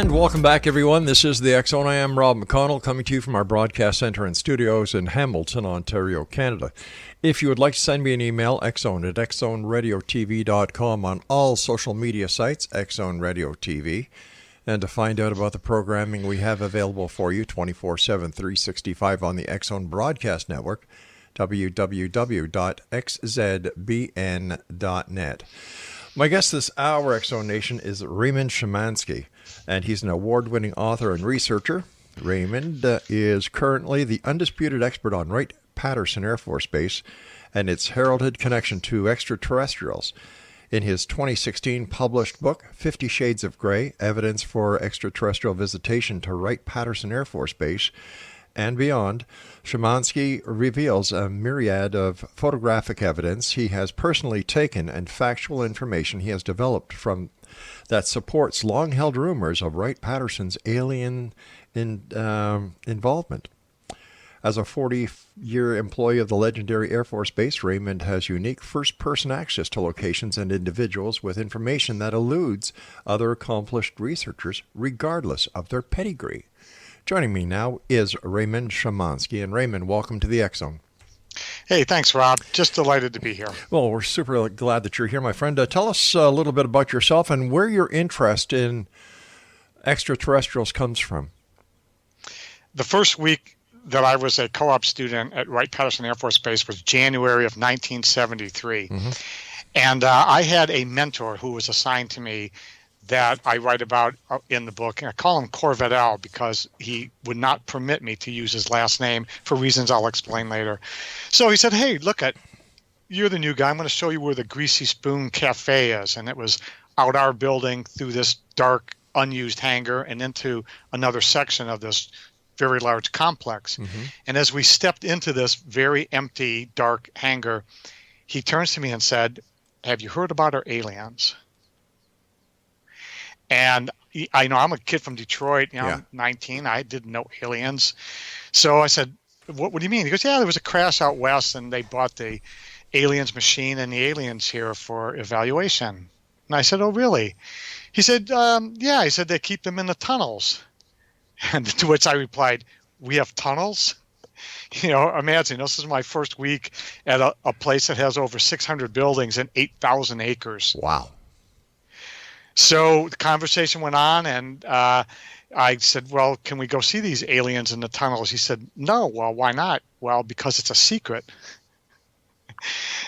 And welcome back, everyone. This is the X Zone. I am Rob McConnell, coming to you from our broadcast center and studios in Hamilton, Ontario, Canada. If you would like to send me an email, xzone@xzoneradiotv.com, on all social media sites, Xzone Radio TV. And to find out about the programming we have available for you 24/7, 365 on the X Zone Broadcast Network, www.xzbn.net. My guest this hour, X Zone Nation, is Raymond Szymanski, and he's an award-winning author and researcher. Raymond is currently the undisputed expert on Wright-Patterson Air Force Base and its heralded connection to extraterrestrials. In his 2016 published book, 50 Shades of Grey, Evidence for Extraterrestrial Visitation to Wright-Patterson Air Force Base and Beyond, Szymanski reveals a myriad of photographic evidence he has personally taken and factual information he has developed from that supports long-held rumors of Wright-Patterson's alien involvement. As a 40-year employee of the legendary Air Force Base, Raymond has unique first-person access to locations and individuals with information that eludes other accomplished researchers regardless of their pedigree. Joining me now is Raymond Szymanski. And Raymond, welcome to the X Zone. Hey, thanks, Rob. Just delighted to be here. Well, we're super glad that you're here, my friend. Tell us a little bit about yourself and where your interest in extraterrestrials comes from. The first week that I was a co-op student at Wright-Patterson Air Force Base was January of 1973. Mm-hmm. And I had a mentor who was assigned to me that I write about in the book. And I call him Corvette Al because he would not permit me to use his last name for reasons I'll explain later. So he said, hey, look, you're the new guy. I'm going to show you where the Greasy Spoon Cafe is. And it was out our building through this dark, unused hangar and into another section of this very large complex. Mm-hmm. And as we stepped into this very empty, dark hangar, he turns to me and said, have you heard about our aliens? And I know I'm a kid from Detroit, I'm 19. I didn't know aliens. So I said, what do you mean? He goes, there was a crash out west and they brought the aliens machine and the aliens here for evaluation. And I said, oh, really? He said, yeah. He said, they keep them in the tunnels. And to which I replied, we have tunnels? Imagine, this is my first week at a place that has over 600 buildings and 8,000 acres. Wow. So the conversation went on, and I said, well, can we go see these aliens in the tunnels? He said, no. Well, why not? Well, because it's a secret.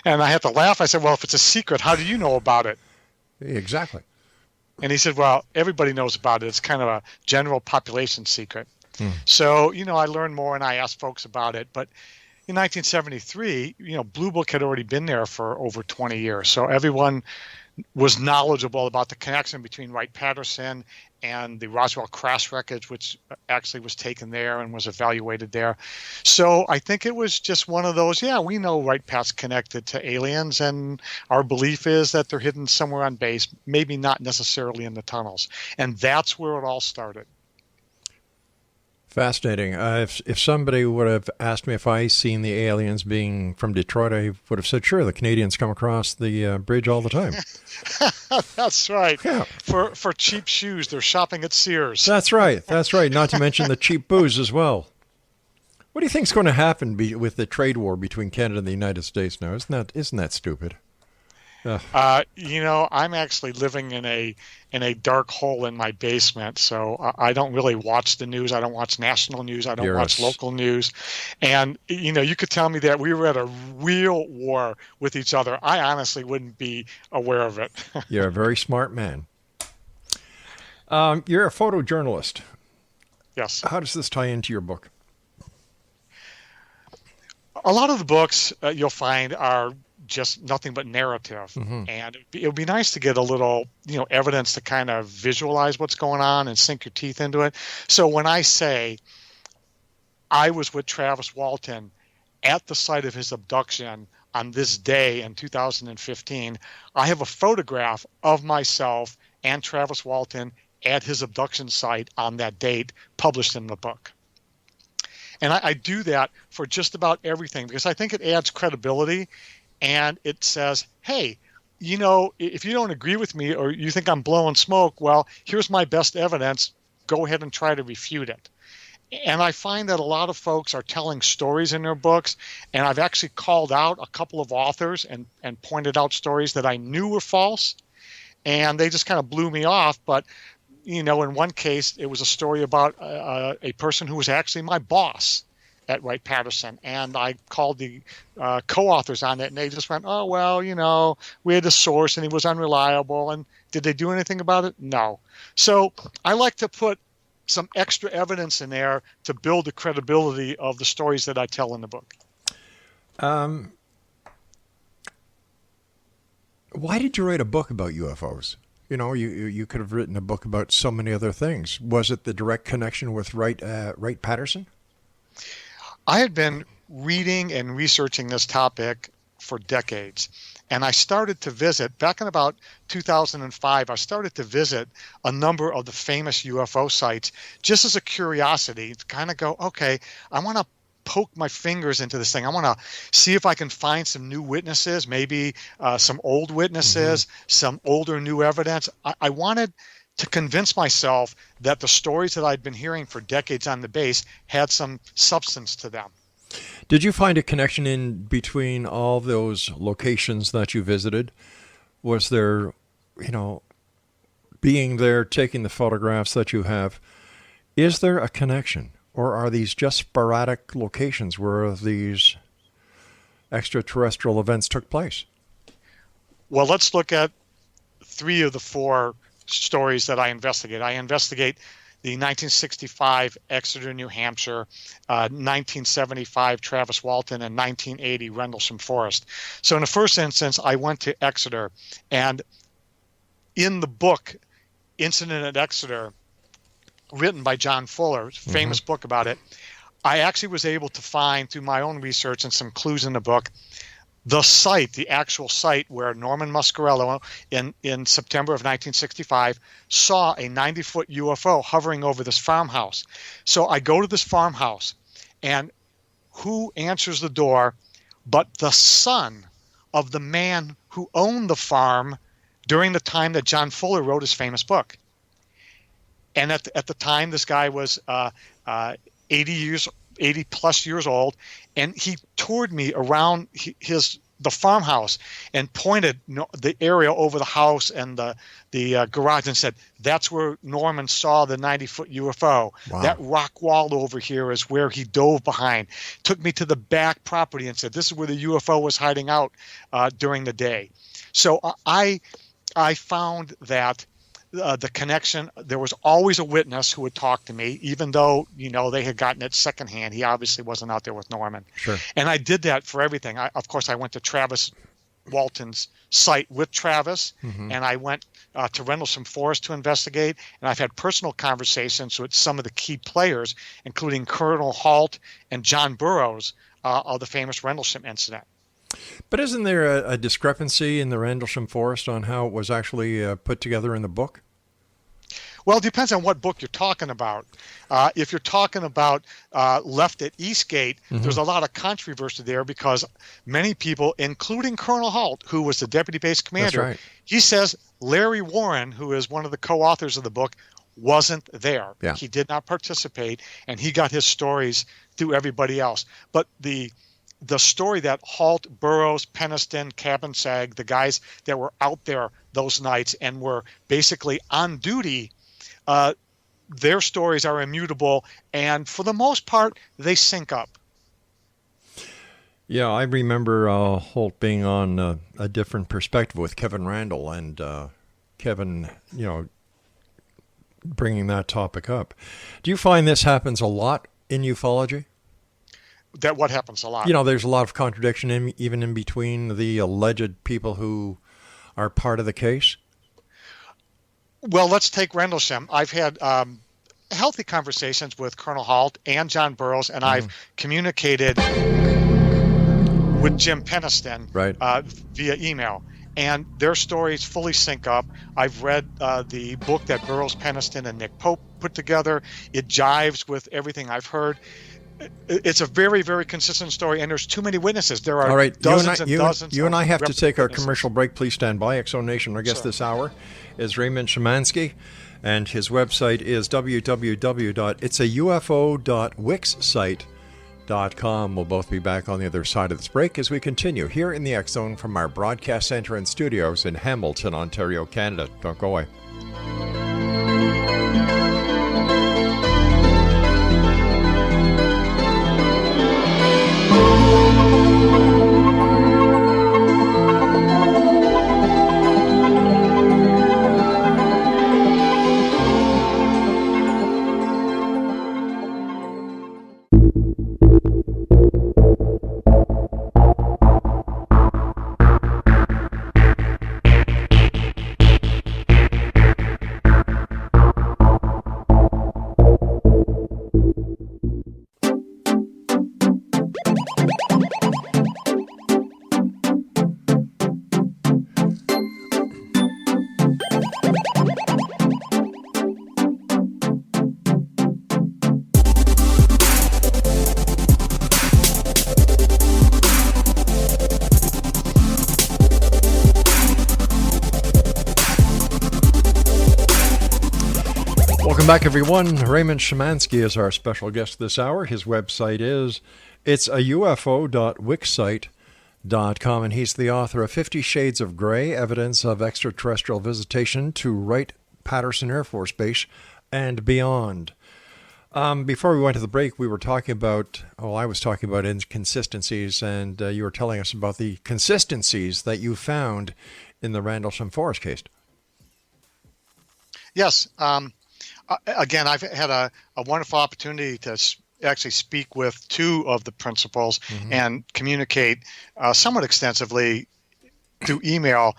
And I had to laugh. I said, well, if it's a secret, how do you know about it? Exactly. And he said, well, everybody knows about it. It's kind of a general population secret. So, I learned more and I asked folks about it. But in 1973, Blue Book had already been there for over 20 years. So everyone was knowledgeable about the connection between Wright-Patterson and the Roswell crash wreckage, which actually was taken there and was evaluated there. So I think it was just one of those, we know Wright-Pat's connected to aliens, and our belief is that they're hidden somewhere on base, maybe not necessarily in the tunnels. And that's where it all started. Fascinating. If somebody would have asked me if I seen the aliens being from Detroit, I would have said, sure, the Canadians come across the bridge all the time. That's right. Yeah. For cheap shoes, they're shopping at Sears. That's right. That's right. Not to mention the cheap booze as well. What do you think is going to happen with the trade war between Canada and the United States now? Isn't that stupid? I'm actually living in a dark hole in my basement, so I don't really watch the news. I don't watch national news. I don't watch local news. And, you could tell me that we were at a real war with each other. I honestly wouldn't be aware of it. You're a very smart man. You're a photojournalist. Yes. How does this tie into your book? A lot of the books you'll find are just nothing but narrative. Mm-hmm. And it would be nice to get a little, evidence to kind of visualize what's going on and sink your teeth into it. So when I say I was with Travis Walton at the site of his abduction on this day in 2015, I have a photograph of myself and Travis Walton at his abduction site on that date published in the book. And I do that for just about everything because I think it adds credibility. And it says, hey, if you don't agree with me or you think I'm blowing smoke, well, here's my best evidence go ahead and try to refute it. And I find that a lot of folks are telling stories in their books, and I've actually called out a couple of authors and pointed out stories that I knew were false, and they just kind of blew me off. But, in one case, it was a story about a person who was actually my boss at Wright-Patterson, and I called the co-authors on it, and they just went, oh, well, we had a source, and he was unreliable, and did they do anything about it? No. So I like to put some extra evidence in there to build the credibility of the stories that I tell in the book. Why did you write a book about UFOs? You could have written a book about so many other things. Was it the direct connection with Wright-Patterson? I had been reading and researching this topic for decades. And I started to visit, back in about 2005, I started to visit a number of the famous UFO sites just as a curiosity to kind of go, okay, I want to poke my fingers into this thing. I want to see if I can find some new witnesses, maybe some old witnesses, some older new evidence. I wanted to convince myself that the stories that I'd been hearing for decades on the base had some substance to them. Did you find a connection in between all those locations that you visited? Was there, being there, taking the photographs that you have, is there a connection? Or are these just sporadic locations where these extraterrestrial events took place? Well, let's look at 3 of the 4 stories that I investigate. I investigate the 1965 Exeter, New Hampshire, 1975 Travis Walton, and 1980 Rendlesham Forest. So in the first instance, I went to Exeter, and in the book, Incident at Exeter, written by John Fuller, famous book about it, I actually was able to find, through my own research and some clues in the book, the site, the actual site where Norman Muscarello in September of 1965 saw a 90-foot UFO hovering over this farmhouse. So I go to this farmhouse, and who answers the door but the son of the man who owned the farm during the time that John Fuller wrote his famous book. And at the time, this guy was 80 plus years old, and he toured me around the farmhouse and pointed the area over the house and the garage and said, that's where Norman saw the 90-foot UFO. Wow. That rock wall over here is where he dove behind. Took me to the back property and said, this is where the UFO was hiding out during the day. So I found that the connection, there was always a witness who would talk to me, even though, they had gotten it secondhand. He obviously wasn't out there with Norman. Sure. And I did that for everything. Of course, I went to Travis Walton's site with Travis, and I went to Rendlesham Forest to investigate, and I've had personal conversations with some of the key players, including Colonel Halt and John Burroughs of the famous Rendlesham incident. But isn't there a discrepancy in the Rendlesham Forest on how it was actually put together in the book? Well, it depends on what book you're talking about. If you're talking about Left at Eastgate, there's a lot of controversy there because many people, including Colonel Halt, who was the deputy base commander, that's right. He says Larry Warren, who is one of the co-authors of the book, wasn't there. Yeah. He did not participate, and he got his stories through everybody else. But the story that Halt, Burroughs, Peniston, Cabansag, the guys that were out there those nights and were basically on duty, their stories are immutable, and for the most part, they sync up. Yeah, I remember Holt being on a different perspective with Kevin Randall, and Kevin, bringing that topic up. Do you find this happens a lot in ufology? That what happens a lot. There's a lot of contradiction even in between the alleged people who are part of the case. Well, let's take Rendlesham. I've had healthy conversations with Colonel Halt and John Burroughs, and I've communicated with Jim Peniston via email. And their stories fully sync up. I've read the book that Burroughs, Peniston, and Nick Pope put together. It jives with everything I've heard. It's a very, very consistent story, and there's too many witnesses. There are All right, dozens and dozens. You and I have to take our witnesses. commercial break. Please stand by. Exo Nation, our guest this hour is Raymond Szymanski, and his website is www.itsufo.wixsite.com. We'll both be back on the other side of this break as we continue here in the X Zone from our broadcast center and studios in Hamilton, Ontario, Canada. Don't go away. Welcome back, everyone. Raymond Szymanski is our special guest this hour. His website is itsufo.wixsite.com, and he's the author of 50 Shades of Grey, Evidence of Extraterrestrial Visitation to Wright-Patterson Air Force Base and Beyond. Before we went to the break, we were talking about, I was talking about inconsistencies, and you were telling us about the consistencies that you found in the Rendlesham Forest case. Yes. Again, I've had a wonderful opportunity to actually speak with two of the principals and communicate somewhat extensively through email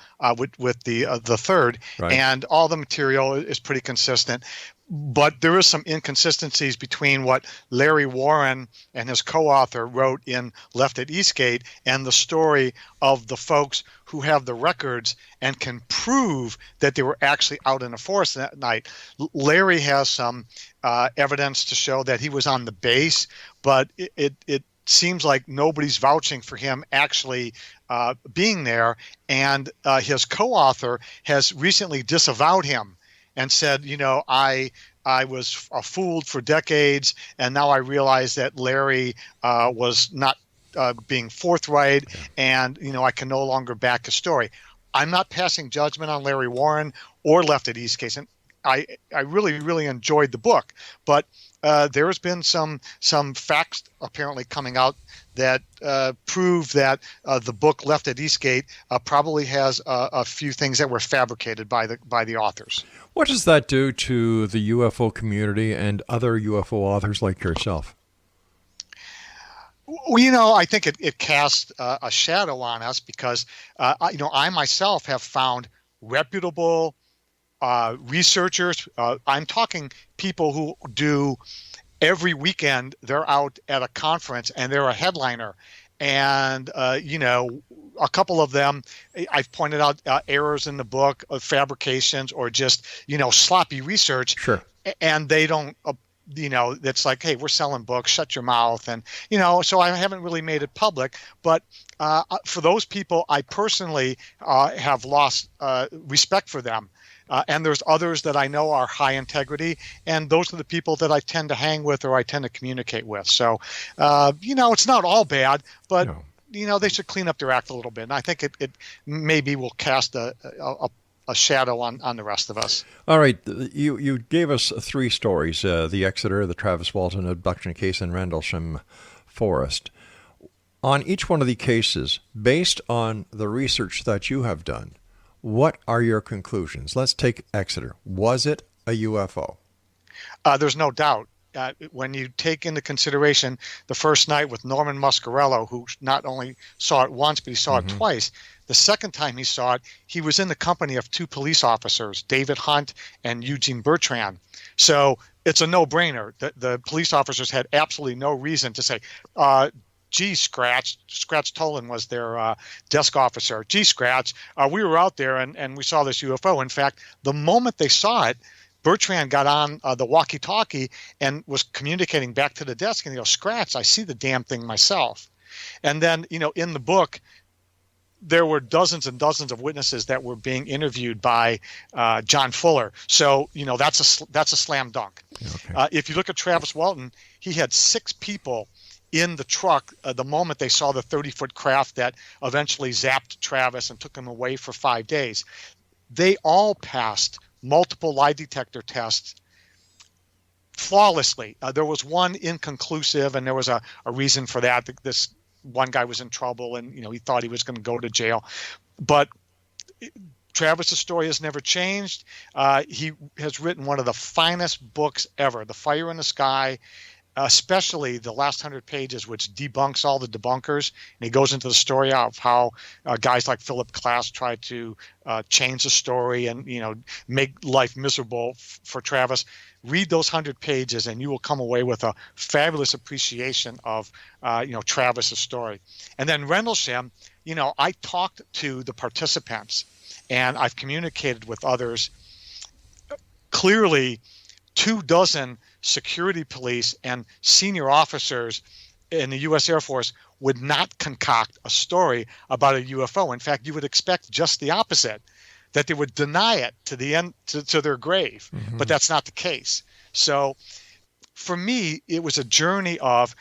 with the third, right. And all the material is pretty consistent. But there is some inconsistencies between what Larry Warren and his co-author wrote in Left at Eastgate and the story of the folks who have the records and can prove that they were actually out in the forest that night. Larry has some evidence to show that he was on the base, but it seems like nobody's vouching for him actually being there. And his co-author has recently disavowed him and said, I was fooled for decades, and now I realize that Larry was not being forthright, and I can no longer back the story. I'm not passing judgment on Larry Warren or Left at Eastgate, and I really, really enjoyed the book, but there has been some facts apparently coming out that prove that the book Left at Eastgate probably has a few things that were fabricated by the authors. What does that do to the UFO community and other UFO authors like yourself? Well, I think it casts a shadow on us because I myself have found reputable researchers. I'm talking people who do every weekend. They're out at a conference and they're a headliner, and a couple of them I've pointed out errors in the book, fabrications, or just sloppy research. Sure. And they don't. It's like, hey, we're selling books, shut your mouth. And, so I haven't really made it public. But for those people, I personally have lost respect for them. And there's others that I know are high integrity. And those are the people that I tend to hang with or I tend to communicate with. So, it's not all bad, but, no. They should clean up their act a little bit. And I think it maybe will cast a shadow on the rest of us. All right. You gave us three stories, the Exeter, the Travis Walton abduction case, and Rendlesham Forest. On each one of the cases, based on the research that you have done, what are your conclusions? Let's take Exeter. Was it a UFO? There's no doubt. When you take into consideration the first night with Norman Muscarello, who not only saw it once, but he saw it twice. The second time he saw it, he was in the company of two police officers, David Hunt and Eugene Bertrand. So it's a no-brainer. The police officers had absolutely no reason to say, gee, Scratch Tolan was their desk officer. Gee, Scratch, we were out there and we saw this UFO. In fact, the moment they saw it, Bertrand got on the walkie-talkie and was communicating back to the desk, and he goes, "Scratch, I see the damn thing myself." And then, in the book, there were dozens and dozens of witnesses that were being interviewed by John Fuller. So, that's a slam dunk. Okay. If you look at Travis Walton, he had 6 people in the truck the moment they saw the 30-foot craft that eventually zapped Travis and took him away for 5 days. They all passed multiple lie detector tests flawlessly. There was one inconclusive, and there was a reason for that. This one guy was in trouble, and he thought he was going to go to jail. But Travis's story has never changed. He has written one of the finest books ever, The Fire in the Sky, especially the last 100 pages, which debunks all the debunkers. And he goes into the story of how guys like Philip Klass tried to change the story and, make life miserable for Travis. Read those 100 pages and you will come away with a fabulous appreciation of, Travis's story. And then Rendlesham, I talked to the participants and I've communicated with others. Clearly, 24 security police and senior officers in the U.S. Air Force would not concoct a story about a UFO. In fact, you would expect just the opposite, that they would deny it to the end, to their grave. Mm-hmm. But that's not the case. So for me, it was a journey of,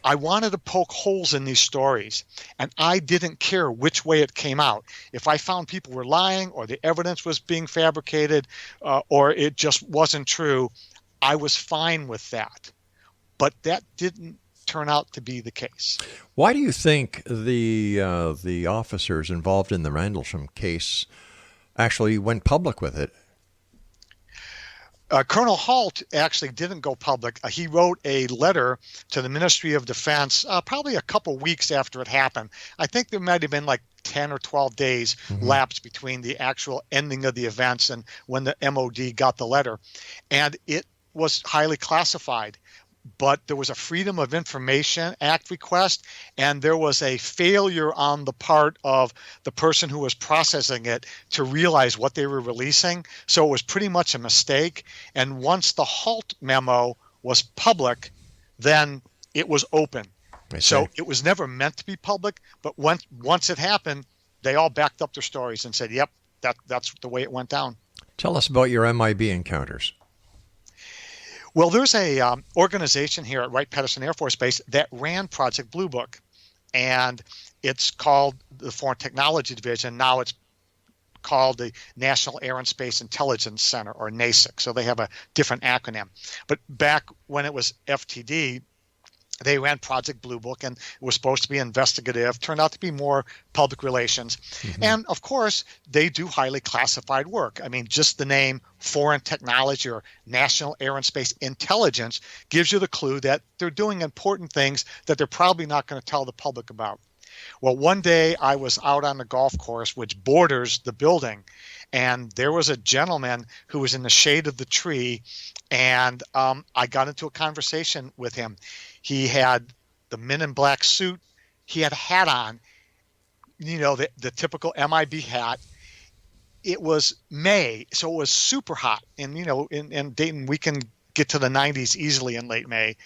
I wanted to poke holes in these stories, and I didn't care which way it came out. If I found people were lying or the evidence was being fabricated or it just wasn't true, I was fine with that. But that didn't turn out to be the case. Why do you think the officers involved in the Rendlesham case actually went public with it? Colonel Halt actually didn't go public. He wrote a letter to the Ministry of Defense probably a couple weeks after it happened. I think there might have been like 10 or 12 days lapsed between the actual ending of the events and when the MOD got the letter. And it was highly classified, but there was a Freedom of Information Act request, and there was a failure on the part of the person who was processing it to realize what they were releasing. So it was pretty much a mistake. And once the Halt memo was public, then it was open. So it was never meant to be public, but once it happened, they all backed up their stories and said, yep, that's the way it went down. Tell us about your MIB encounters. Well, there's a organization here at Wright-Patterson Air Force Base that ran Project Blue Book, and it's called the Foreign Technology Division. Now it's called the National Air and Space Intelligence Center, or NASIC, so they have a different acronym. But back when it was FTD, they ran Project Blue Book, and it was supposed to be investigative, turned out to be more public relations. Mm-hmm. And of course, they do highly classified work. I mean, just the name Foreign Technology or National Air and Space Intelligence gives you the clue that they're doing important things that they're probably not going to tell the public about. Well, one day I was out on the golf course, which borders the building, and there was a gentleman who was in the shade of the tree, and I got into a conversation with him. He had the Men in Black suit. He had a hat on, the typical MIB hat. It was May, so it was super hot. And, in Dayton, we can get to the 90s easily in late May.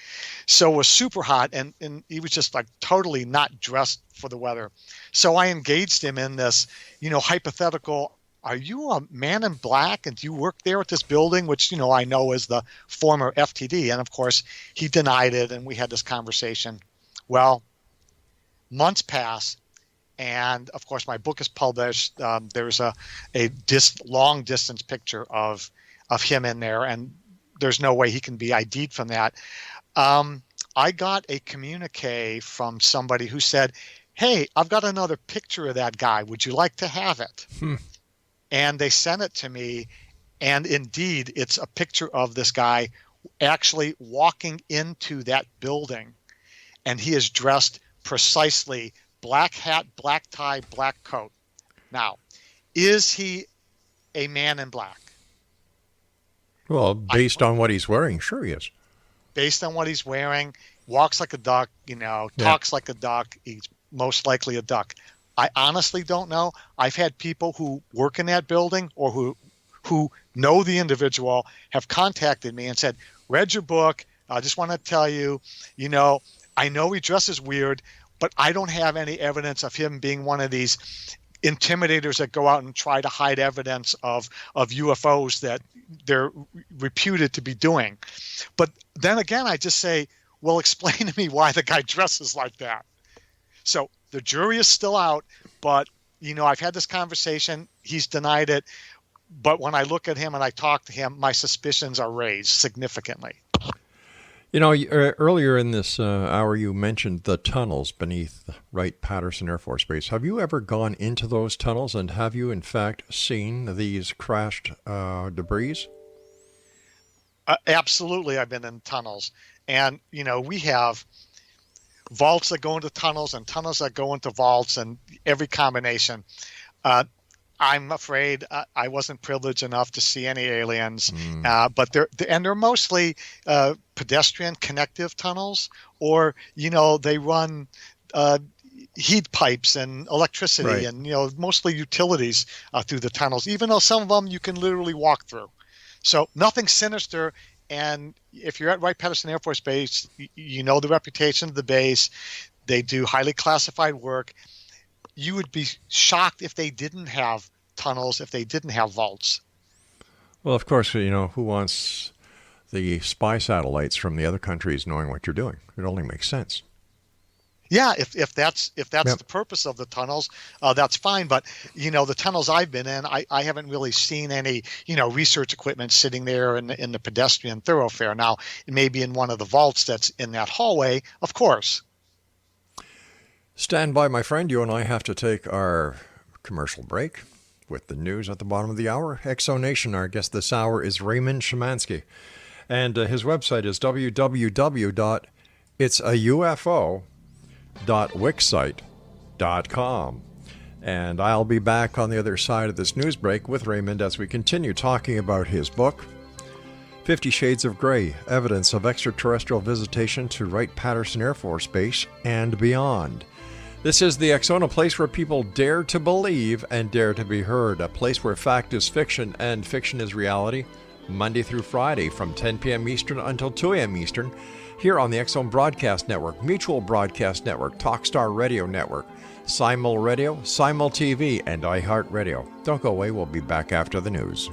So it was super hot, and he was just like totally not dressed for the weather. So I engaged him in this, hypothetical, are you a man in black and do you work there at this building, which, I know is the former FTD. And of course, he denied it, and we had this conversation. Well, months pass, and of course, my book is published. There's a long distance picture of him in there, and there's no way he can be ID'd from that. I got a communique from somebody who said, hey, I've got another picture of that guy. Would you like to have it? And they sent it to me, and indeed, it's a picture of this guy actually walking into that building, and he is dressed precisely black hat, black tie, black coat. Now, is he a man in black? Well, based on what he's wearing, sure he is. Based on what he's wearing, walks like a duck, talks like a duck, he's most likely a duck. I honestly don't know. I've had people who work in that building or who who know the individual have contacted me and said, read your book. I just want to tell you, I know he dresses weird, but I don't have any evidence of him being one of these intimidators that go out and try to hide evidence of UFOs that they're reputed to be doing. But then again, I just say, well, explain to me why the guy dresses like that. So the jury is still out, but, I've had this conversation. He's denied it. But when I look at him and I talk to him, my suspicions are raised significantly. Earlier in this hour, you mentioned the tunnels beneath Wright-Patterson Air Force Base. Have you ever gone into those tunnels, and have you, in fact, seen these crashed debris? Absolutely, I've been in tunnels. And, we have vaults that go into tunnels and tunnels that go into vaults and every combination. I'm afraid I wasn't privileged enough to see any aliens, but they're mostly pedestrian connective tunnels, or they run heat pipes and electricity, right, and mostly utilities through the tunnels. Even though some of them you can literally walk through, so nothing sinister. And if you're at Wright-Patterson Air Force Base, you know the reputation of the base. They do highly classified work. You would be shocked if they didn't have tunnels, if they didn't have vaults. Well, of course, who wants the spy satellites from the other countries knowing what you're doing? It only makes sense. Yeah, if that's yep, the purpose of the tunnels, that's fine. But the tunnels I've been in, I haven't really seen any research equipment sitting there in the pedestrian thoroughfare. Now, it may be in one of the vaults that's in that hallway, of course. Stand by, my friend. You and I have to take our commercial break with the news at the bottom of the hour. Exonation, our guest this hour is Raymond Szymanski. And his website is www.itsaufo.wixsite.com. And I'll be back on the other side of this news break with Raymond as we continue talking about his book, 50 Shades of Grey, Evidence of Extraterrestrial Visitation to Wright-Patterson Air Force Base and Beyond. This is the X Zone, a place where people dare to believe and dare to be heard, a place where fact is fiction and fiction is reality, Monday through Friday from 10 p.m. Eastern until 2 a.m. Eastern, here on the X Zone Broadcast Network, Mutual Broadcast Network, Talkstar Radio Network, Simul Radio, Simul TV, and iHeartRadio. Don't go away, we'll be back after the news.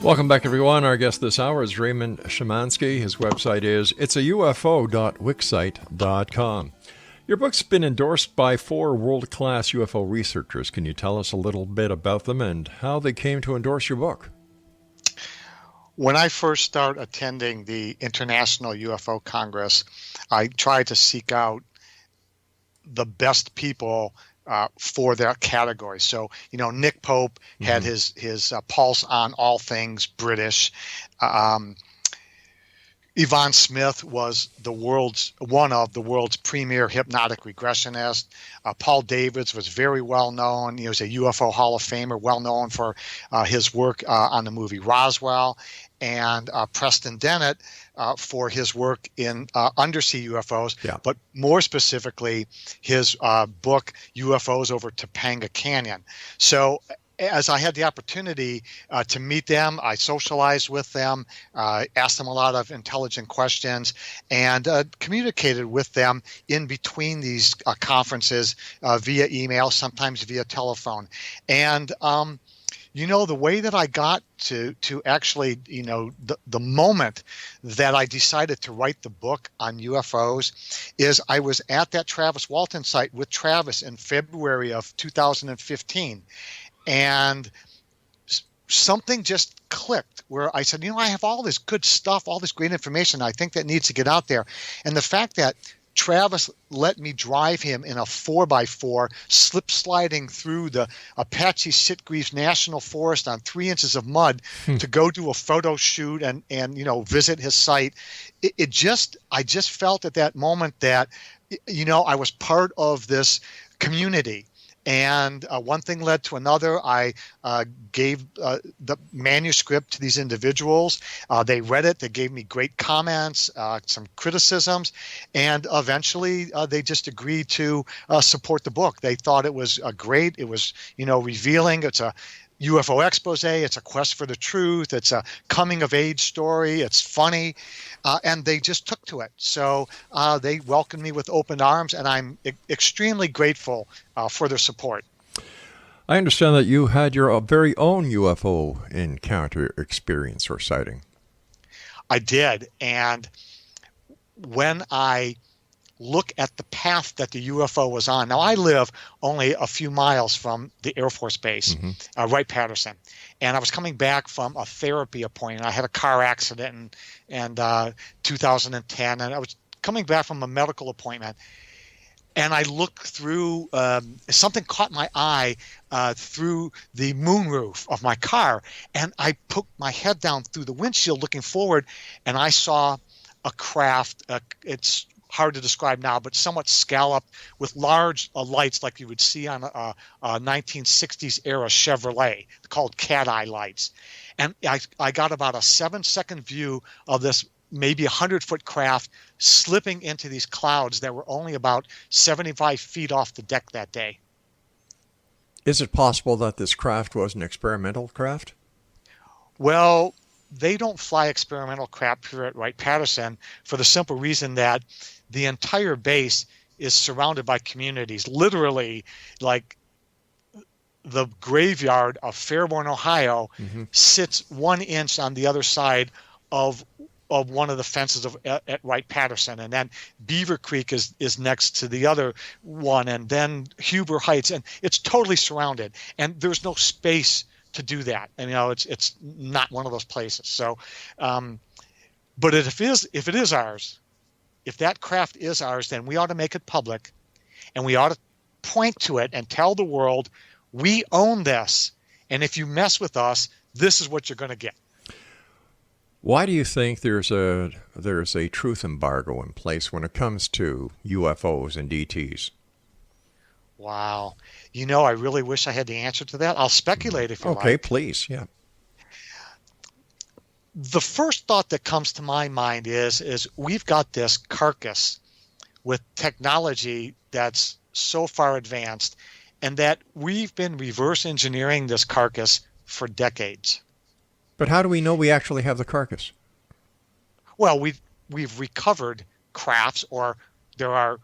Welcome back, everyone. Our guest this hour is Raymond Szymanski. His website is itsaufo.wixsite.com. Your book's been endorsed by 4 world-class UFO researchers. Can you tell us a little bit about them and how they came to endorse your book? When I first started attending the International UFO Congress, I tried to seek out the best people for their category. So, Nick Pope had his pulse on all things British. Yvonne Smith was one of the world's premier hypnotic regressionists. Paul Davids was very well known. He was a UFO Hall of Famer, well known for his work on the movie Roswell. And Preston Dennett for his work in undersea UFOs, but more specifically, his book, UFOs over Topanga Canyon. So as I had the opportunity to meet them, I socialized with them, asked them a lot of intelligent questions, and communicated with them in between these conferences via email, sometimes via telephone. And The way that I got to actually, the moment that I decided to write the book on UFOs is I was at that Travis Walton site with Travis in February of 2015. And something just clicked where I said, I have all this good stuff, all this great information I think that needs to get out there. And the fact that Travis let me drive him in a 4x4 slip sliding through the Apache Sitgreaves National Forest on 3 inches of mud to go do a photo shoot and visit his site. I just felt at that moment that, I was part of this community. And one thing led to another. I gave the manuscript to these individuals. They read it. They gave me great comments, some criticisms, and eventually they just agreed to support the book. They thought it was great. It was, revealing. It's a UFO expose. It's a quest for the truth. It's a coming of age story. It's funny. And they just took to it. So they welcomed me with open arms, and I'm extremely grateful for their support. I understand that you had your very own UFO encounter, experience, or sighting. I did. And when I look at the path that the UFO was on. Now, I live only a few miles from the Air Force Base, Wright-Patterson, and I was coming back from a therapy appointment. I had a car accident in 2010, and I was coming back from a medical appointment, and I looked through, something caught my eye through the moonroof of my car, and I poked my head down through the windshield looking forward, and I saw a craft. It's hard to describe now, but somewhat scalloped with large lights like you would see on a 1960s era Chevrolet called cat eye lights. And I got about a 7-second view of this maybe 100-foot craft slipping into these clouds that were only about 75 feet off the deck that day. Is it possible that this craft was an experimental craft? Well, they don't fly experimental craft here at Wright-Patterson for the simple reason that the entire base is surrounded by communities. Literally, like the graveyard of Fairborn, Ohio, sits 1 inch on the other side of one of the fences at Wright-Patterson, and then Beaver Creek is next to the other one, and then Huber Heights, and it's totally surrounded, and there's no space to do that. And it's not one of those places. So, but if it is ours, if that craft is ours, then we ought to make it public, and we ought to point to it and tell the world, we own this, and if you mess with us, this is what you're going to get. Why do you think there's a truth embargo in place when it comes to UFOs and ETs? Wow. I really wish I had the answer to that. I'll speculate if you like. Okay, please. Yeah. The first thought that comes to my mind is we've got this carcass with technology that's so far advanced, and that we've been reverse engineering this carcass for decades. But how do we know we actually have the carcass? Well, we've recovered crafts, or there are,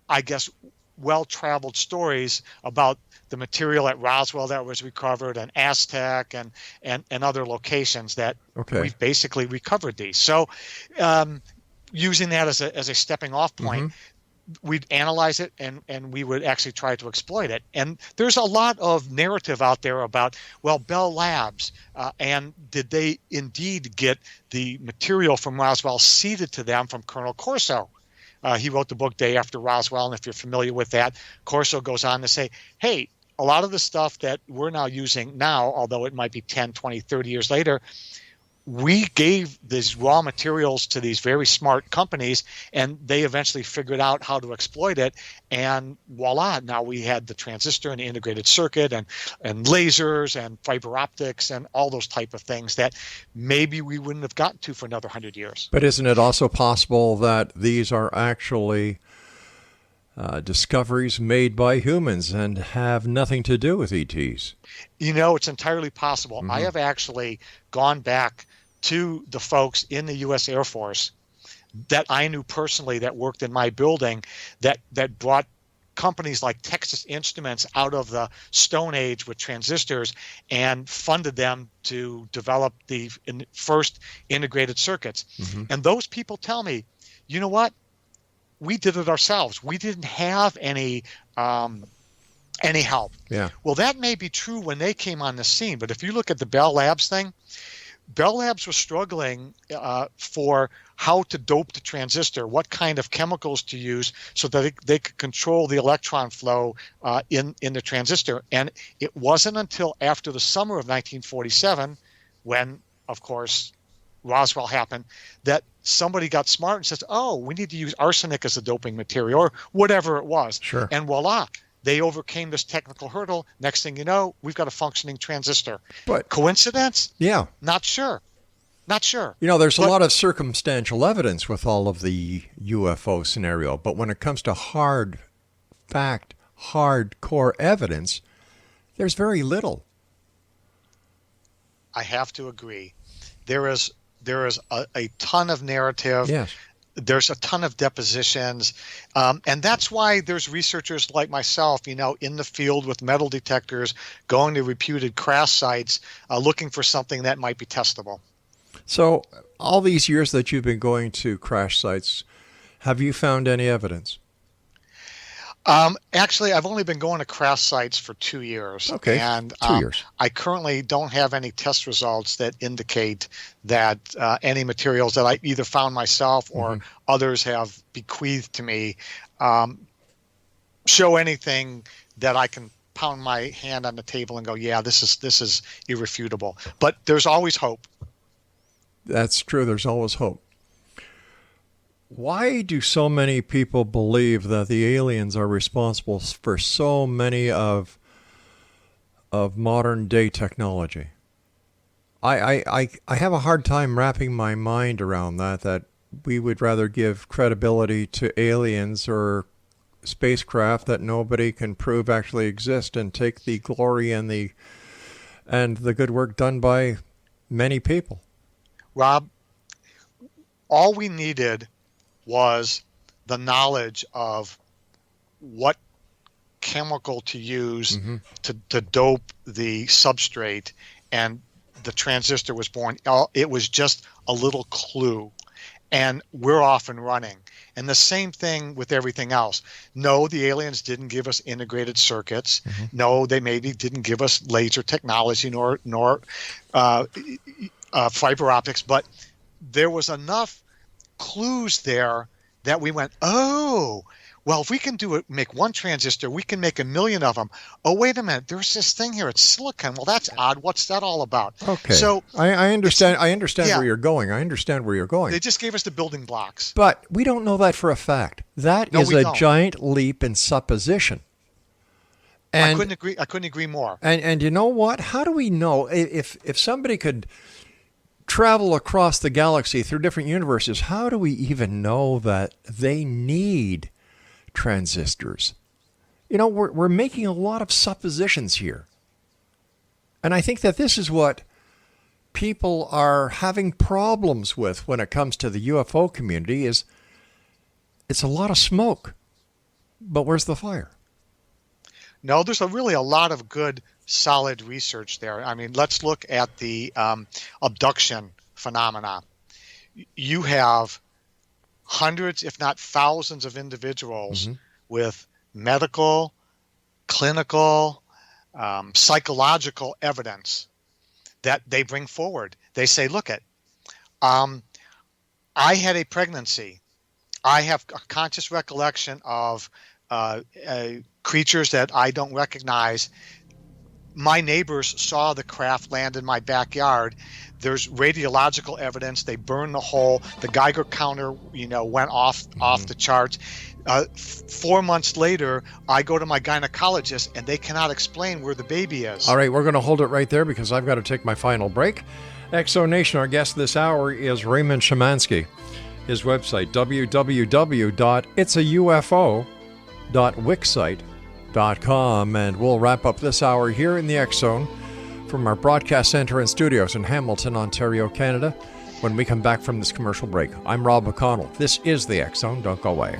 I guess, well-traveled stories about the material at Roswell that was recovered, and Aztec and other locations that we've basically recovered these. So using that as a stepping off point, we'd analyze it and we would actually try to exploit it. And there's a lot of narrative out there about, well, Bell Labs, and did they indeed get the material from Roswell ceded to them from Colonel Corso? He wrote the book Day After Roswell, and if you're familiar with that, Corso goes on to say, hey, a lot of the stuff that we're now using now, although it might be 10, 20, 30 years later, we gave these raw materials to these very smart companies, and they eventually figured out how to exploit it, and voila, now we had the transistor and the integrated circuit and lasers and fiber optics and all those type of things that maybe we wouldn't have gotten to for another 100 years. But isn't it also possible that these are actually discoveries made by humans and have nothing to do with ETs? It's entirely possible. I have actually gone back to the folks in the U.S. Air Force that I knew personally that worked in my building that brought companies like Texas Instruments out of the Stone Age with transistors and funded them to develop the first integrated circuits. Mm-hmm. And those people tell me, you know what? We did it ourselves. We didn't have any help. Yeah. Well, that may be true when they came on the scene, but if you look at the Bell Labs thing, Bell Labs was struggling for how to dope the transistor, what kind of chemicals to use so that they could control the electron flow in the transistor. And it wasn't until after the summer of 1947, when, of course, Roswell happened, that somebody got smart and says, oh, we need to use arsenic as a doping material, or whatever it was. Sure. And voila, they overcame this technical hurdle. Next thing you know, we've got a functioning transistor. But coincidence? yeah. Not sure. Not sure. There's a lot of circumstantial evidence with all of the UFO scenario, but when it comes to hard fact, hardcore evidence, there's very little. I have to agree. There is a ton of narrative. Yes. There's a ton of depositions. And that's why there's researchers like myself, in the field with metal detectors, going to reputed crash sites, looking for something that might be testable. So all these years that you've been going to crash sites, have you found any evidence? Actually, I've only been going to crash sites for 2 years. Okay, and 2 years. I currently don't have any test results that indicate that any materials that I either found myself or others have bequeathed to me show anything that I can pound my hand on the table and go, yeah, this is irrefutable. But there's always hope. That's true. There's always hope. Why do so many people believe that the aliens are responsible for so many of modern day technology? I have a hard time wrapping my mind around that we would rather give credibility to aliens or spacecraft that nobody can prove actually exist and take the glory and the good work done by many people. Rob, all we needed was the knowledge of what chemical to use to dope the substrate, and the transistor was born. It was just a little clue, and we're off and running. And the same thing with everything else. No, the aliens didn't give us integrated circuits. No, they maybe didn't give us laser technology nor fiber optics, but there was enough clues there that we went, oh, well, if we can make one transistor, we can make 1 million of them. Oh, wait a minute, there's this thing here. It's silicon. Well, that's odd. What's that all about? Okay. So I understand. I understand where you're going. I understand where you're going. They just gave us the building blocks. But we don't know that for a fact. That is a giant leap in supposition. And I couldn't agree more. And you know what? How do we know if somebody could travel across the galaxy through different universes? How do we even know that they need transistors? We're making a lot of suppositions here. And I think that this is what people are having problems with when it comes to the UFO community is it's a lot of smoke. But where's the fire? No, there's really a lot of good, solid research there. I mean, let's look at the abduction phenomena. You have hundreds, if not thousands, of individuals with medical, clinical, psychological evidence that they bring forward. They say, look, I had a pregnancy. I have a conscious recollection of creatures that I don't recognize. My neighbors saw the craft land in my backyard. There's radiological evidence. They burned the hole. The Geiger counter, went off the charts. 4 months later, I go to my gynecologist, and they cannot explain where the baby is. All right, we're going to hold it right there because I've got to take my final break. Exonation, our guest this hour is Raymond Szymanski. His website, www.itsaufo.wixsite.com. And we'll wrap up this hour here in the X Zone from our broadcast center and studios in Hamilton, Ontario, Canada, when we come back from this commercial break. I'm Rob McConnell. This is the X Zone. Don't go away.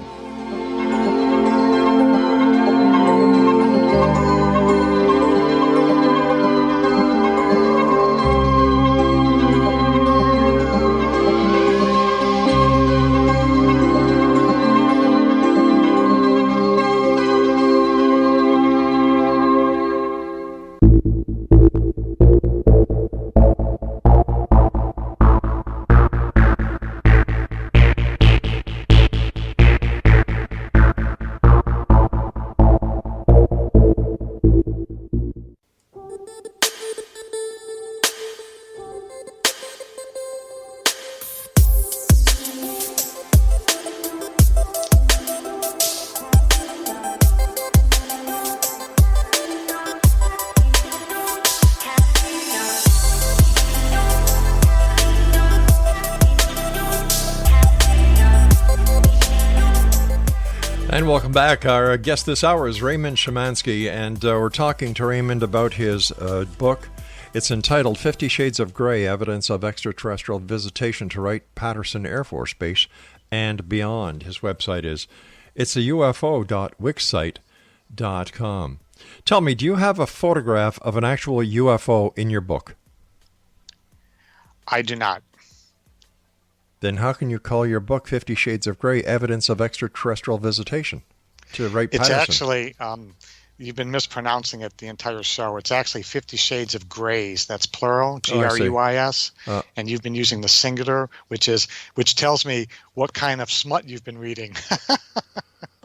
And welcome back. Our guest this hour is Raymond Szymanski, and we're talking to Raymond about his book. It's entitled 50 Shades of Grey, Evidence of Extraterrestrial Visitation to Wright-Patterson Air Force Base and Beyond. His website is itsafo.wixsite.com. Tell me, do you have a photograph of an actual UFO in your book? I do not. Then how can you call your book 50 Shades of Grey, Evidence of Extraterrestrial Visitation to Wright-Patterson? It's actually, you've been mispronouncing it the entire show. It's actually 50 Shades of Greys. That's plural, G-R-E-Y-S. And you've been using the singular, which tells me what kind of smut you've been reading.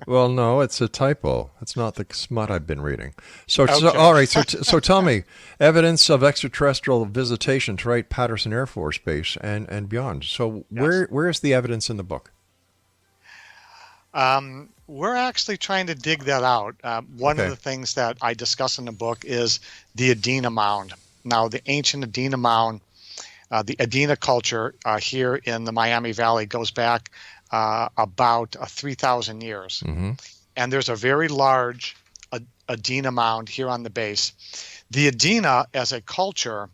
Well, no, it's a typo. It's not the smut I've been reading. So all right. So tell me, evidence of extraterrestrial visitation to Wright-Patterson Air Force Base and beyond. So where is the evidence in the book? We're actually trying to dig that out. One of the things that I discuss in the book is the Adena Mound. Now, the ancient Adena Mound, the Adena culture here in the Miami Valley goes back about 3,000 years. Mm-hmm. And there's a very large Adena mound here on the base. The Adena, as a culture,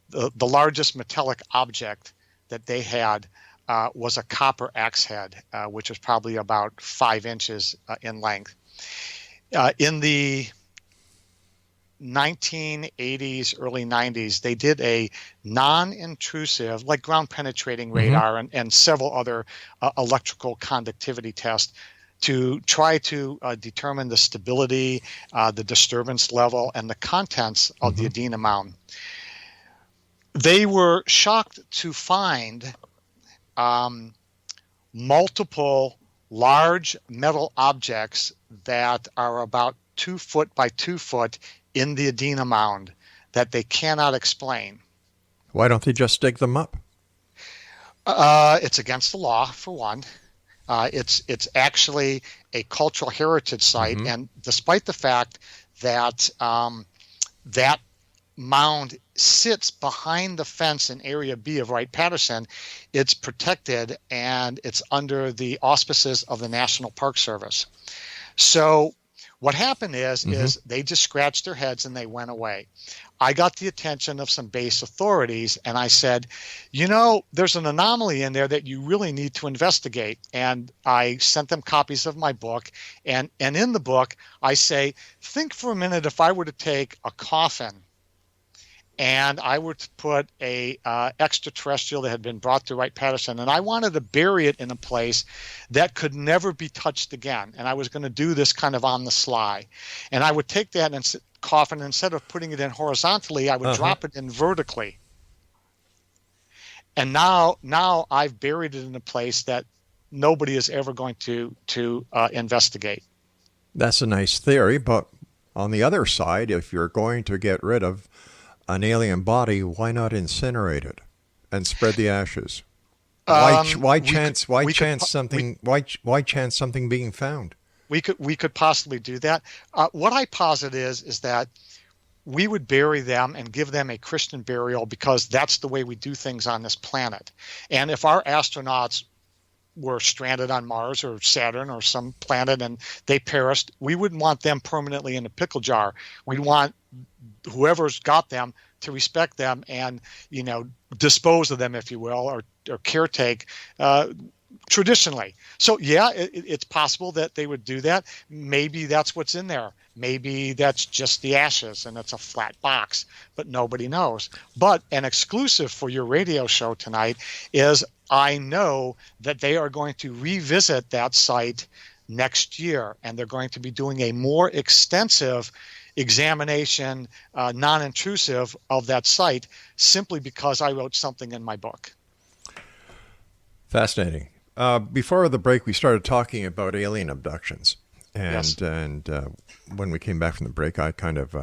the largest metallic object that they had was a copper axe head, which was probably about 5 inches in length. In the 1980s, early 90s, they did a non-intrusive, like ground-penetrating radar and several other electrical conductivity tests to try to determine the stability, the disturbance level, and the contents of the Adena Mound. They were shocked to find multiple large metal objects that are about 2 foot by 2 foot in the Adena Mound that they cannot explain. Why don't they just dig them up? It's against the law, for one. It's actually a cultural heritage site, and despite the fact that that mound sits behind the fence in Area B of Wright-Patterson, it's protected and it's under the auspices of the National Park Service. So what happened is they just scratched their heads and they went away. I got the attention of some base authorities and I said, there's an anomaly in there that you really need to investigate. And I sent them copies of my book. And in the book, I say, think for a minute if I were to take a coffin and I were to put a extraterrestrial that had been brought to Wright-Patterson, and I wanted to bury it in a place that could never be touched again. And I was going to do this kind of on the sly. And I would take that coffin, instead of putting it in horizontally, I would drop it in vertically. And now I've buried it in a place that nobody is ever going to investigate. That's a nice theory, but on the other side, if you're going to get rid of an alien body, why not incinerate it and spread the ashes? Why chance something being found? We could possibly do that. What I posit is that we would bury them and give them a Christian burial because that's the way we do things on this planet. And if our astronauts were stranded on Mars or Saturn or some planet and they perished, we wouldn't want them permanently in a pickle jar. We'd want whoever's got them to respect them and, dispose of them, if you will, or caretake traditionally. So, it's possible that they would do that. Maybe that's what's in there. Maybe that's just the ashes and it's a flat box, but nobody knows. But an exclusive for your radio show tonight is I know that they are going to revisit that site next year, and they're going to be doing a more extensive examination, non-intrusive, of that site, simply because I wrote something in my book. Fascinating. Before the break, we started talking about alien abductions, and when we came back from the break, I kind of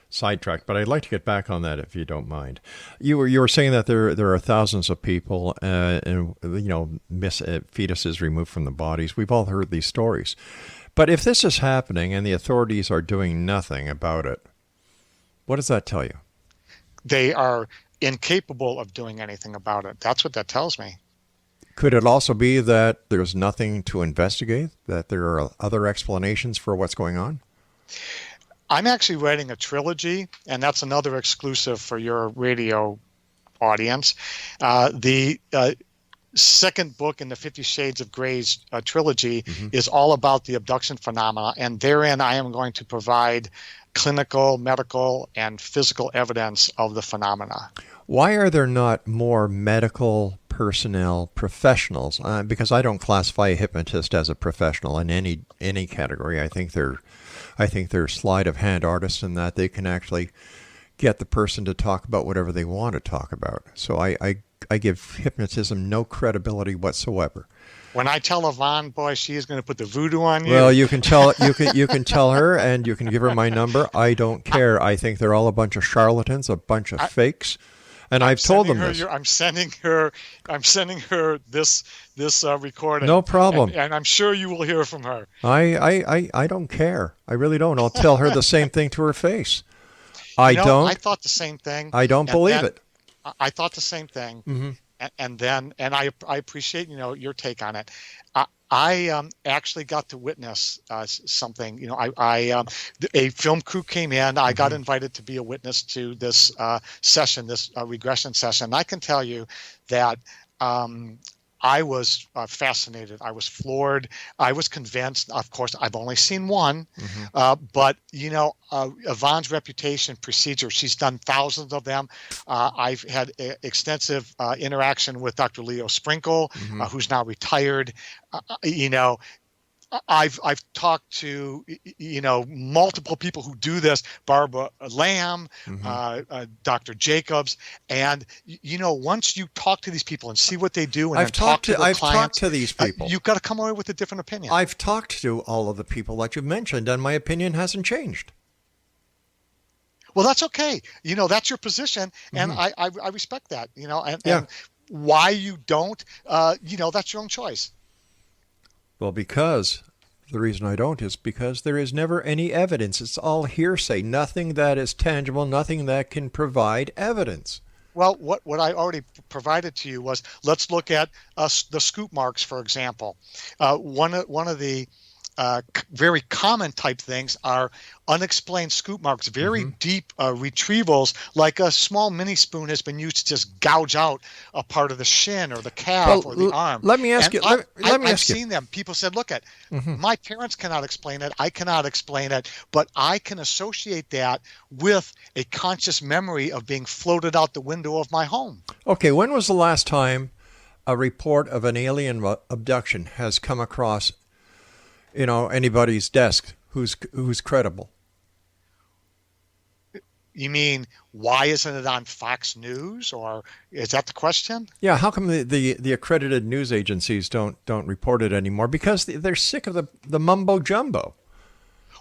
sidetracked. But I'd like to get back on that if you don't mind. You were saying that there are thousands of people, and fetuses removed from the bodies. We've all heard these stories. But if this is happening and the authorities are doing nothing about it, what does that tell you? They are incapable of doing anything about it. That's what that tells me. Could it also be that there's nothing to investigate, that there are other explanations for what's going on? I'm actually writing a trilogy, and that's another exclusive for your radio audience. The second book in the 50 Shades of Grey's trilogy is all about the abduction phenomena, and therein I am going to provide clinical, medical, and physical evidence of the phenomena. Why are there not more medical personnel professionals? Because I don't classify a hypnotist as a professional in any category. I think they're sleight of hand artists in that they can actually get the person to talk about whatever they want to talk about. So I give hypnotism no credibility whatsoever. When I tell Yvonne, boy, she is going to put the voodoo on you. Well, you can tell her, and you can give her my number. I don't care. I think they're all a bunch of charlatans, a bunch of fakes. And I've told them this. I'm sending her this recording. No problem. And I'm sure you will hear from her. I don't care. I really don't. I'll tell her the same thing to her face. I thought the same thing. I don't believe it. I thought the same thing. Mm-hmm. And I appreciate your take on it. I actually got to witness something. A film crew came in. I got invited to be a witness to this session, this regression session. And I can tell you that I was fascinated. I was floored. I was convinced. Of course, I've only seen one, but Yvonne's reputation precedes her. She's done thousands of them. I've had extensive interaction with Dr. Leo Sprinkle, who's now retired. I've talked to multiple people who do this, Barbara Lamb, Dr. Jacobs, and once you talk to these people and see what they do, and I've talked to these people. You've got to come away with a different opinion. I've talked to all of the people that you've mentioned, and my opinion hasn't changed. Well, that's okay. That's your position, and I respect that. And why you don't, that's your own choice. Well, because the reason I don't is because there is never any evidence. It's all hearsay, nothing that is tangible, nothing that can provide evidence. Well, what I already provided to you was, let's look at the scoop marks, for example. One of the very common type things are unexplained scoop marks, very deep retrievals, like a small mini spoon has been used to just gouge out a part of the shin or the calf or the arm. Let me ask you. I've seen them. People said, look at, my parents cannot explain it. I cannot explain it, but I can associate that with a conscious memory of being floated out the window of my home. Okay, when was the last time a report of an alien abduction has come across anybody's desk who's credible? You mean, why isn't it on Fox News, or is that the question? Yeah, how come the accredited news agencies don't report it anymore? Because they're sick of the mumbo jumbo.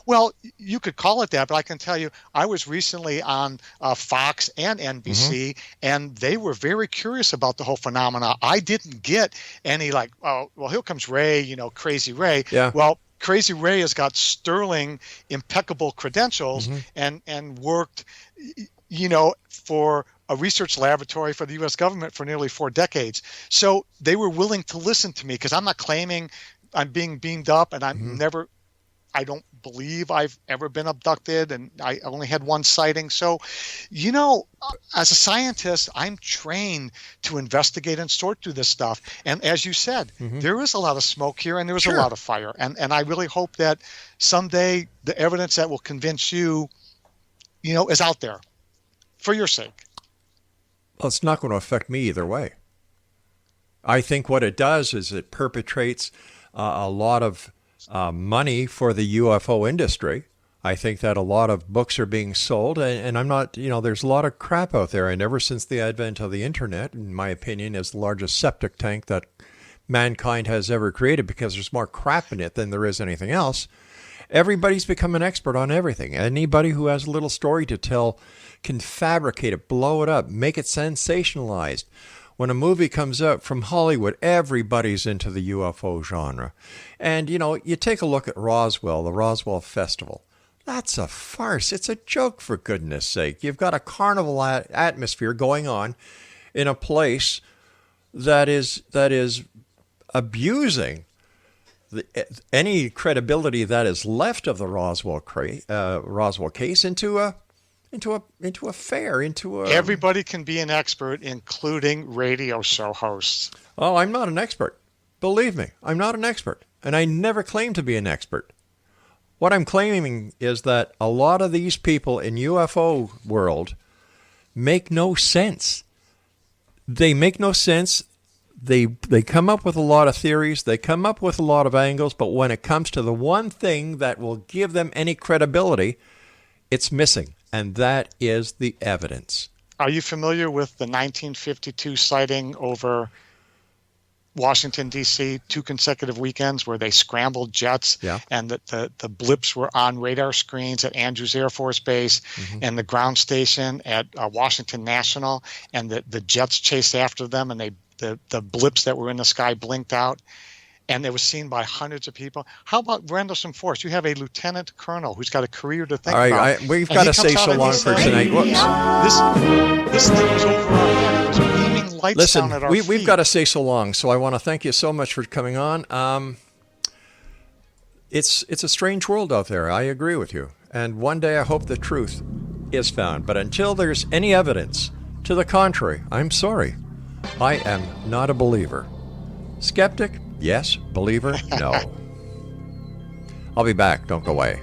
Well, you could call it that, but I can tell you, I was recently on Fox and NBC, and they were very curious about the whole phenomena. I didn't get any like, oh, well, here comes Ray, Crazy Ray. Yeah. Well, Crazy Ray has got sterling, impeccable credentials and worked, for a research laboratory for the U.S. government for nearly 4 decades. So they were willing to listen to me, because I'm not claiming I'm being beamed up, and I don't believe I've ever been abducted, and I only had one sighting. So, as a scientist, I'm trained to investigate and sort through this stuff. And as you said, there is a lot of smoke here, and there's a lot of fire. And I really hope that someday the evidence that will convince you, is out there for your sake. Well, it's not going to affect me either way. I think what it does is it perpetrates a lot of money for the UFO industry. I think that a lot of books are being sold, and I'm not, there's a lot of crap out there. And ever since the advent of the internet, in my opinion, is the largest septic tank that mankind has ever created, because there's more crap in it than there is anything else. Everybody's become an expert on everything. Anybody who has a little story to tell can fabricate it, blow it up, make it sensationalized. When a movie comes out from Hollywood, everybody's into the UFO genre. And, you take a look at Roswell, the Roswell Festival. That's a farce. It's a joke, for goodness sake. You've got a carnival atmosphere going on in a place that is abusing any credibility that is left of the Roswell case into a fair, into a... Everybody can be an expert, including radio show hosts. Oh, I'm not an expert. Believe me, I'm not an expert. And I never claimed to be an expert. What I'm claiming is that a lot of these people in UFO world make no sense. They make no sense. They come up with a lot of theories. They come up with a lot of angles. But when it comes to the one thing that will give them any credibility, it's missing. And that is the evidence. Are you familiar with the 1952 sighting over Washington, D.C., 2 consecutive weekends where they scrambled jets, and the blips were on radar screens at Andrews Air Force Base and the ground station at Washington National, and the jets chased after them, and the blips that were in the sky blinked out, and it was seen by hundreds of people. How about Rendlesham Force? You have a lieutenant colonel who's got a career to think about. All right, we've got to say so long for tonight. Whoops. This thing was over our head. It was beaming lights down at our feet. We've got to say so long, so I want to thank you so much for coming on. It's a strange world out there. I agree with you. And one day I hope the truth is found. But until there's any evidence to the contrary, I'm sorry. I am not a believer. Skeptic? Yes. Believer? No. I'll be back. Don't go away.